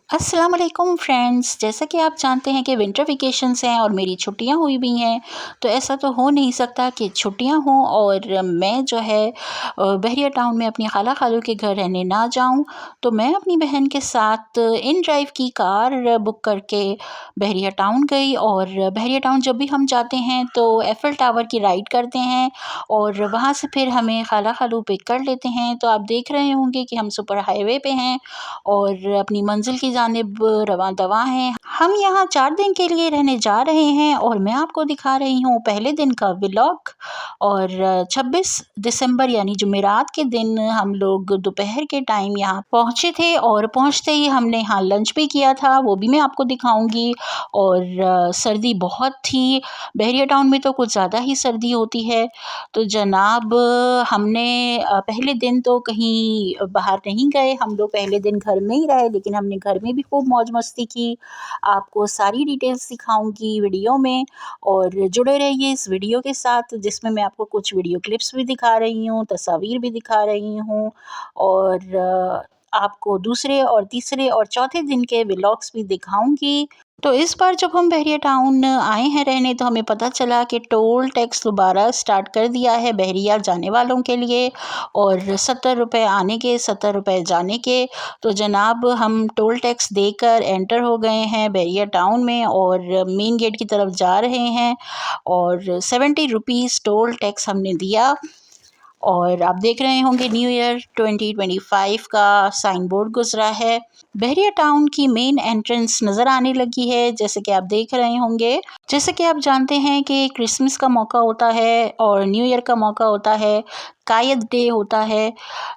अस्सलाम वालेकुम फ्रेंड्स। जैसा कि आप जानते हैं कि विंटर वेकेशंस हैं और मेरी छुट्टियां हुई भी हैं, तो ऐसा तो हो नहीं सकता कि छुट्टियां हों और मैं जो है बहरिया टाउन में अपनी खाला खालू के घर रहने ना जाऊं। तो मैं अपनी बहन के साथ इन ड्राइव की कार बुक करके बहरिया टाउन गई। और बहरिया टाउन जब भी हम जाते हैं तो एफिल टावर की राइड करते हैं और वहाँ से फिर हमें खाला खालू पिक कर लेते हैं। तो आप देख रहे होंगे कि हम सुपर हाईवे पे हैं और अपनी मंजिल की जानिब रवां दवां हैं। हम यहाँ 4 दिन के लिए रहने जा रहे हैं और मैं आपको दिखा रही हूँ पहले दिन का व्लॉग। और 26 दिसंबर यानी जुमेरात के दिन हम लोग दोपहर के टाइम यहाँ पहुँचे थे और पहुँचते ही हमने यहाँ लंच भी किया था, वो भी मैं आपको दिखाऊंगी। और सर्दी बहुत थी, बहरिया टाउन में तो कुछ ज़्यादा ही सर्दी होती है। तो जनाब हमने पहले दिन तो कहीं बाहर नहीं गए, हम लोग पहले दिन घर में ही रहे, लेकिन हमने घर में भी खूब मौज मस्ती की। आपको सारी डिटेल्स दिखाऊंगी वीडियो में और जुड़े रहिए इस वीडियो के साथ, जिसमें मैं आपको कुछ वीडियो क्लिप्स भी दिखा रही हूँ, तस्वीर भी दिखा रही हूँ और आपको दूसरे और तीसरे और चौथे दिन के व्लॉग्स भी दिखाऊंगी। तो इस बार जब हम बहरिया टाउन आए हैं रहने, तो हमें पता चला कि टोल टैक्स दोबारा स्टार्ट कर दिया है बहरिया जाने वालों के लिए और 70 रुपये आने के, 70 रुपये जाने के। तो जनाब हम टोल टैक्स देकर एंटर हो गए हैं बहरिया टाउन में और मेन गेट की तरफ जा रहे हैं और 70 रुपीज़ टोल टैक्स हमने दिया। और आप देख रहे होंगे न्यू ईयर 2025 का साइन बोर्ड गुजरा है। बहरिया टाउन की मेन एंट्रेंस नज़र आने लगी है, जैसे कि आप देख रहे होंगे। जैसे कि आप जानते हैं कि क्रिसमस का मौका होता है और न्यू ईयर का मौका होता है, कायद डे होता है।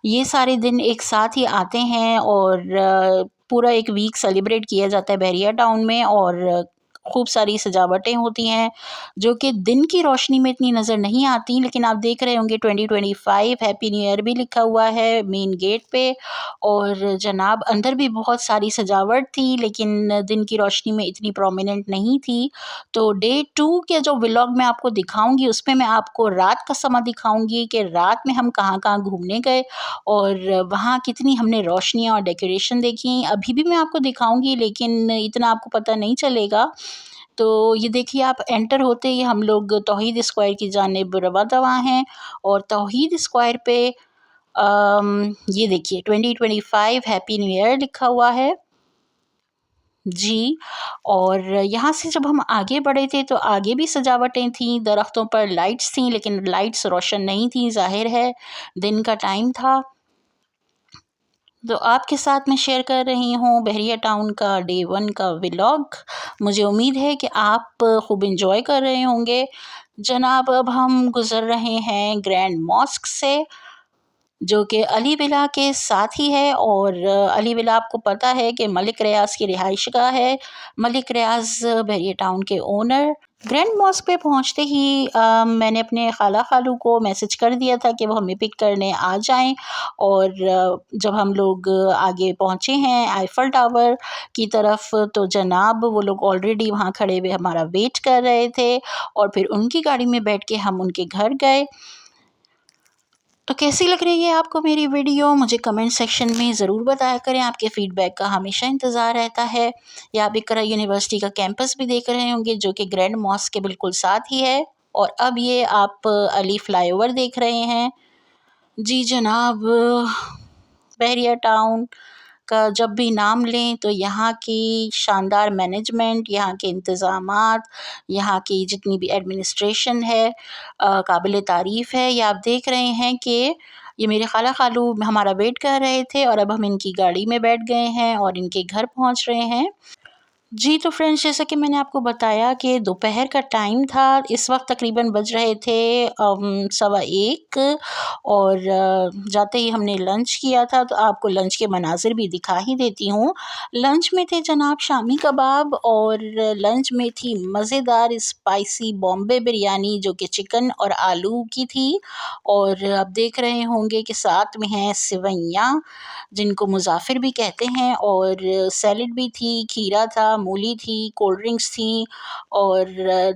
ये सारे दिन एक साथ ही आते हैं और पूरा एक वीक सेलिब्रेट किया जाता है बहरिया टाउन में और खूब सारी सजावटें होती हैं जो कि दिन की रोशनी में इतनी नज़र नहीं आती, लेकिन आप देख रहे होंगे 2025 हैप्पी न्यू ईयर भी लिखा हुआ है मेन गेट पे। और जनाब अंदर भी बहुत सारी सजावट थी, लेकिन दिन की रोशनी में इतनी प्रोमिनेंट नहीं थी। तो डे 2 के जो व्लॉग मैं आपको दिखाऊंगी उसमें मैं आपको रात का समा दिखाऊंगी कि रात में हम कहाँ कहाँ घूमने गए और वहाँ कितनी हमने रोशनियाँ और डेकोरेशन देखी। अभी भी मैं आपको दिखाऊंगी, लेकिन इतना आपको पता नहीं चलेगा। तो ये देखिए, आप एंटर होते ही हम लोग तौहीद स्क्वायर की जानिब रवा दवा हैं और तौहीद स्क्वायर पे ये देखिए 2025 हैप्पी न्यू ईयर लिखा हुआ है जी। और यहाँ से जब हम आगे बढ़े थे तो आगे भी सजावटें थीं, दरख्तों पर लाइट्स थीं, लेकिन लाइट्स रोशन नहीं थी, ज़ाहिर है दिन का टाइम था। तो आपके साथ मैं शेयर कर रही हूँ बहरिया टाउन का डे 1 का व्लॉग। मुझे उम्मीद है कि आप खूब इंजॉय कर रहे होंगे। जनाब अब हम गुज़र रहे हैं ग्रैंड मॉस्क से, जो कि अली विला के साथ ही है। और अली विला आपको पता है कि मलिक रियाज़ की रिहाइशगाह है। मलिक रियाज़ बहरिया टाउन के ओनर। ग्रैंड मॉस्क पे पहुंचते ही मैंने अपने खाला खालू को मैसेज कर दिया था कि वो हमें पिक करने आ जाएं। और जब हम लोग आगे पहुंचे हैं आईफल टावर की तरफ, तो जनाब वो लोग ऑलरेडी वहाँ खड़े हुए हमारा वेट कर रहे थे और फिर उनकी गाड़ी में बैठ के हम उनके घर गए। तो कैसी लग रही है आपको मेरी वीडियो, मुझे कमेंट सेक्शन में ज़रूर बताया करें। आपके फ़ीडबैक का हमेशा इंतज़ार रहता है। या आप इकरा यूनिवर्सिटी का कैंपस भी देख रहे होंगे, जो कि ग्रैंड मॉस्क के बिल्कुल साथ ही है। और अब ये आप अली फ्लाईओवर देख रहे हैं। जी जनाब, बहरिया टाउन का जब भी नाम लें तो यहाँ की शानदार मैनेजमेंट, यहाँ के इंतज़ामात, यहाँ की जितनी भी एडमिनिस्ट्रेशन है काबिल तारीफ़ है। ये आप देख रहे हैं कि ये मेरे खाला खालू हमारा वेट कर रहे थे और अब हम इनकी गाड़ी में बैठ गए हैं और इनके घर पहुँच रहे हैं। जी, तो फ्रेंड्स जैसा कि मैंने आपको बताया कि दोपहर का टाइम था, इस वक्त तकरीबन बज रहे थे 1:15 और जाते ही हमने लंच किया था। तो आपको लंच के मनाज़िर भी दिखा ही देती हूँ। लंच में थे जनाब शामी कबाब और लंच में थी मज़ेदार स्पाइसी बॉम्बे बिरयानी, जो कि चिकन और आलू की थी। और आप देख रहे होंगे कि साथ में हैं सेवइयाँ, जिनको मुज़ाफ़िर भी कहते हैं, और सैलेड भी थी, खीरा था, मूली थी, कोल्ड ड्रिंक्स थी और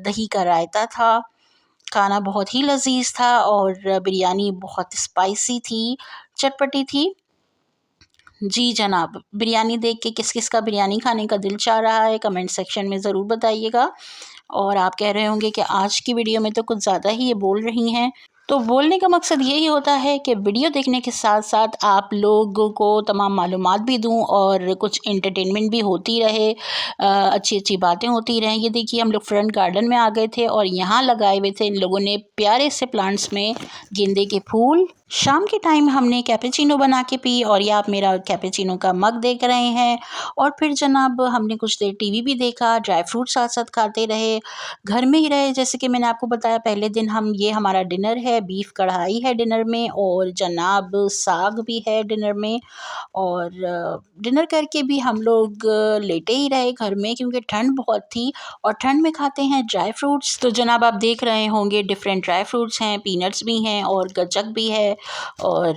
दही का रायता था। खाना बहुत ही लज़ीज़ था और बिरयानी बहुत स्पाइसी थी, चटपटी थी। जी जनाब, बिरयानी देख के किस-किस का बिरयानी खाने का दिल चाह रहा है, कमेंट सेक्शन में ज़रूर बताइएगा। और आप कह रहे होंगे कि आज की वीडियो में तो कुछ ज़्यादा ही ये बोल रही हैं। तो बोलने का मकसद यही होता है कि वीडियो देखने के साथ-साथ आप लोगों को तमाम मालूमात भी दूँ और कुछ एंटरटेनमेंट भी होती रहे, अच्छी-अच्छी बातें होती रहें। ये देखिए हम लोग फ्रंट गार्डन में आ गए थे और यहाँ लगाए हुए थे इन लोगों ने प्यारे से प्लांट्स में गेंदे के फूल। शाम के टाइम हमने कैपेचिनो बना के पी और ये आप मेरा कैपेचिनो का मग देख रहे हैं। और फिर जनाब हमने कुछ देर टीवी भी देखा, ड्राई फ्रूट साथ-साथ खाते रहे, घर में ही रहे। जैसे कि मैंने आपको बताया पहले दिन हम ये हमारा डिनर है, बीफ कढ़ाई है डिनर में और जनाब साग भी है डिनर में। और डिनर करके भी हम लोग लेटे ही रहे घर में क्योंकि ठंड बहुत थी और ठंड में खाते हैं ड्राई फ्रूट्स। तो जनाब आप देख रहे होंगे डिफरेंट ड्राई फ्रूट्स हैं, पीनट्स भी हैं और गज्जक भी है। और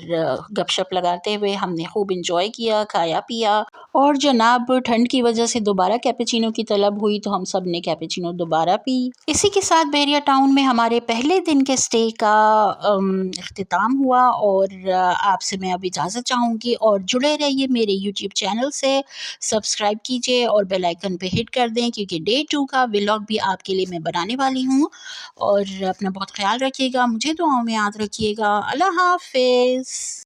गपशप लगाते हुए हमने खूब इंजॉय किया, खाया पिया। और जनाब ठंड की वजह से दोबारा कैपेचिनो की तलब हुई तो हम सब ने कैपेचिनो दोबारा पी। इसी के साथ बहरिया टाउन में हमारे पहले दिन के स्टे का इख्तिताम हुआ। और आपसे मैं अब इजाज़त चाहूँगी और जुड़े रहिए मेरे यूट्यूब चैनल से, सब्सक्राइब कीजिए और बेल आइकन पे हिट कर दें क्योंकि डे 2 का व्लॉग भी आपके लिए मैं बनाने वाली हूँ। और अपना बहुत ख़्याल रखिएगा, मुझे दुआओं में याद रखिएगा। अल्लाह हाफ़िज़।